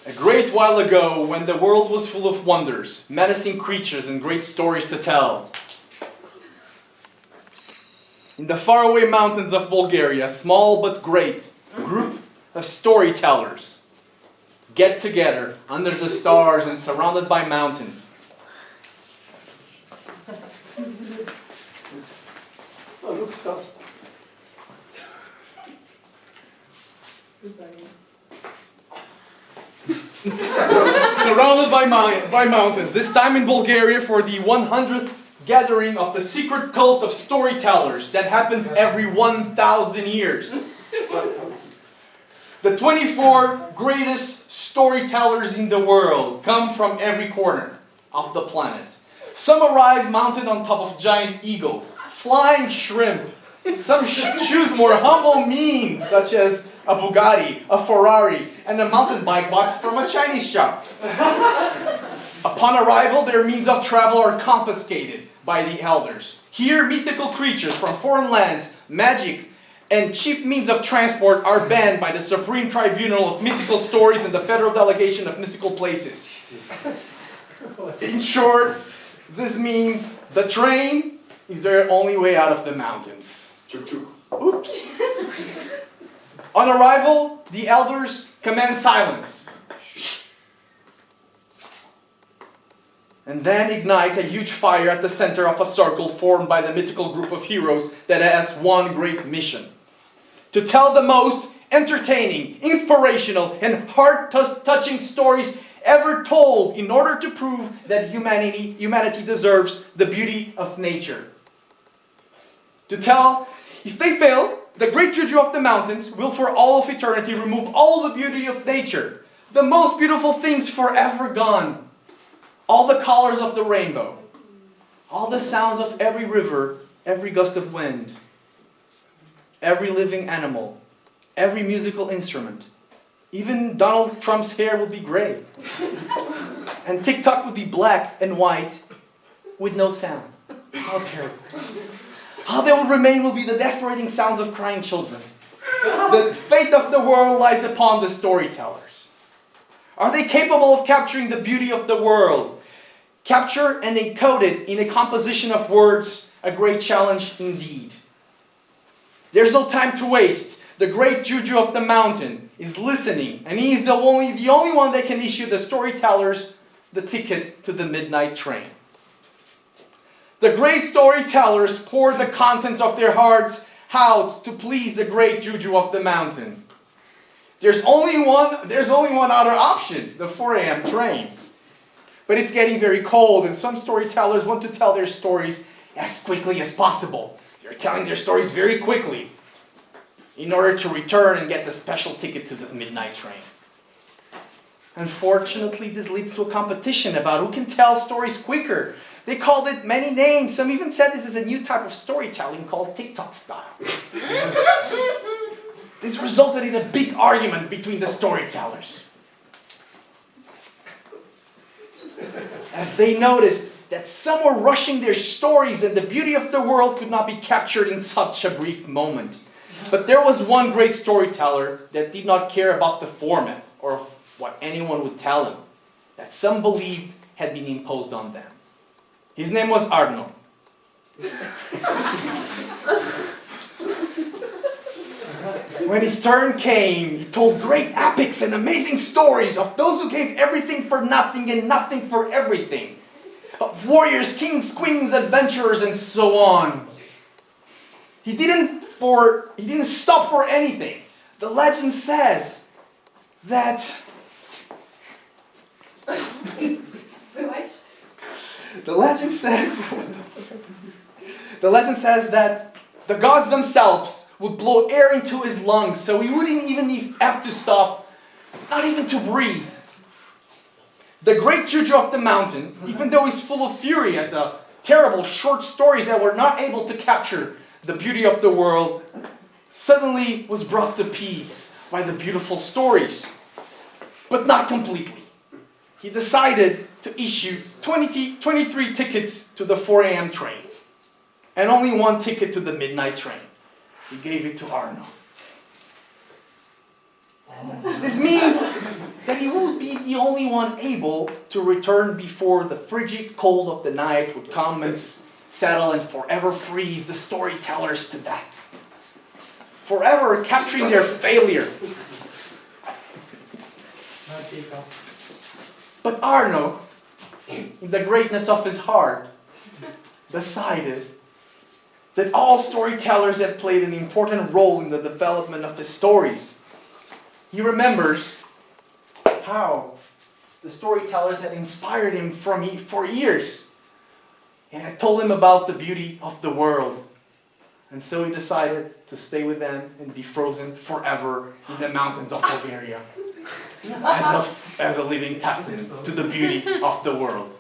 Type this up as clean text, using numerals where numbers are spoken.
A great while ago, when the world was full of wonders, menacing creatures and great stories to tell, in the faraway mountains of Bulgaria, a small but great group of storytellers get together under the stars and surrounded by mountains. Oh, look, stop. Surrounded by mountains, this time in Bulgaria for the 100th gathering of the secret cult of storytellers that happens every 1,000 years. The 24 greatest storytellers in the world come from every corner of the planet. Some arrive mounted on top of giant eagles, flying shrimp. Some choose more humble means, such as a Bugatti, a Ferrari, and a mountain bike bought from a Chinese shop. Upon arrival, their means of travel are confiscated by the elders. Here, mythical creatures from foreign lands, magic, and cheap means of transport are banned by the Supreme Tribunal of Mythical Stories and the Federal Delegation of Mystical Places. In short, this means the train is their only way out of the mountains. Oops. On arrival, the elders command silence. And then ignite a huge fire at the center of a circle formed by the mythical group of heroes that has one great mission: to tell the most entertaining, inspirational, and heart-touching stories ever told in order to prove that humanity deserves the beauty of nature. If they fail, the great juju of the mountains will for all of eternity remove all the beauty of nature, the most beautiful things forever gone. All the colors of the rainbow, all the sounds of every river, every gust of wind, every living animal, every musical instrument. Even Donald Trump's hair would be gray. And TikTok would be black and white with no sound. How terrible. All that would remain will be the desperating sounds of crying children. The fate of the world lies upon the storytellers. Are they capable of capturing the beauty of the world? Capture and encode it in a composition of words, a great challenge indeed. There's no time to waste. The great juju of the mountain is listening, and he is the only one that can issue the storytellers the ticket to the midnight train. The great storytellers pour the contents of their hearts out to please the great juju of the mountain. There's only one other option, the 4 a.m. train. But it's getting very cold, and some storytellers want to tell their stories as quickly as possible. They're telling their stories very quickly in order to return and get the special ticket to the midnight train. Unfortunately, this leads to a competition about who can tell stories quicker. They called it many names. Some even said this is a new type of storytelling called TikTok style. This resulted in a big argument between the storytellers, as they noticed that some were rushing their stories and the beauty of the world could not be captured in such a brief moment. But there was one great storyteller that did not care about the format or what anyone would tell him, that some believed had been imposed on them. His name was Arno. When his turn came, he told great epics and amazing stories of those who gave everything for nothing and nothing for everything. Of warriors, kings, queens, adventurers, and so on. He didn't stop for anything. The legend says that the legend says that the gods themselves would blow air into his lungs, so he wouldn't even have to stop, not even to breathe. The great juju of the mountain, even though he's full of fury at the terrible short stories that were not able to capture the beauty of the world, suddenly was brought to peace by the beautiful stories. But not completely. He decided to issue 23 tickets to the 4 a.m. train, and only one ticket to the midnight train. He gave it to Arno. This means that he would be the only one able to return before the frigid cold of the night would come and settle and forever freeze the storytellers to death. Forever capturing their failure. But Arno, in the greatness of his heart, decided that all storytellers had played an important role in the development of his stories. He remembers how the storytellers had inspired him for years and had told him about the beauty of the world. And so he decided to stay with them and be frozen forever in the mountains of Bulgaria as a living testament to the beauty of the world.